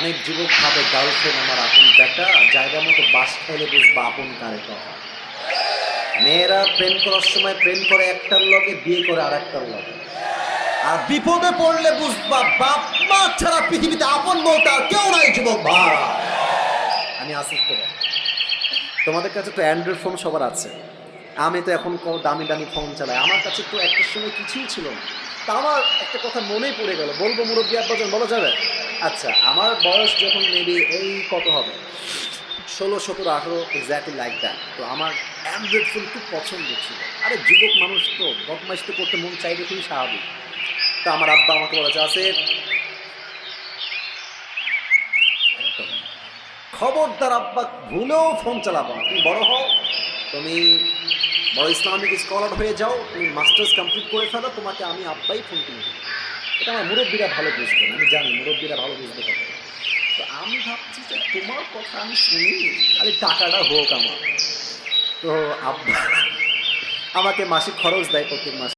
অনেক যুবক ভাবে গার্লফ্রেন্ড আমার আপন বেটা, জায়গা মতো বাস খাইলে বুঝবা আপন কারে কথা। মেয়েরা প্রেম করার সময় প্রেম করে একটার লগে, বিয়ে করে আর একটার লগে। আর বিপদে পড়লে বুঝবা বাপ মা ছাড়া পৃথিবীতে আপন বলতে আর কেউ নাই যুবক ভাই। আমি আসিফ করে, তোমাদের কাছে তো অ্যান্ড্রয়েড ফোন সবার আছে, আমি তো এখন দামি দামি ফোন চালাই। আমার কাছে তো একটা সময় কিছুই ছিল না। তা আমার একটা কথা মনেই পড়ে গেল, বলবো মুরব্বী আব্বাজান, বলা যাবে? আচ্ছা, আমার বয়স যখন মেবি এই কত হবে, 16, 17, 18, এক্স্যাক্টলি লাইক দ্যাট। তো আমার অ্যান্ড্রয়েড ফোন খুব পছন্দ ছিল। আরে যুবক মানুষ তো বদমাইশ তো করতে মন চাইবে, খুবই স্বাভাবিক। তো আমার আব্বা আমাকে বলেছে, আসিফ একদম খবরদার আব্বা ভুলেও ফোন চালাবো না, তুমি বড় হও, তুমি বড় ইসলামিক স্কলার হয়ে যাও, তুমি মাস্টার্স কমপ্লিট করে ফেলো, তোমাকে আমি আব্বাই ফোন কিনে দেবো। এটা আমার মুরব্বীরা ভালো বুঝবে না, আমি জানি মুরব্বীরা ভালো বুঝবে কথা। তো আমি ভাবছি যে তোমার কথা আমি শুনি, খালি টাকাটা হোক আমার। তো আব্বা আমাকে মাসিক খরচ দেয় প্রত্যেক মাসে।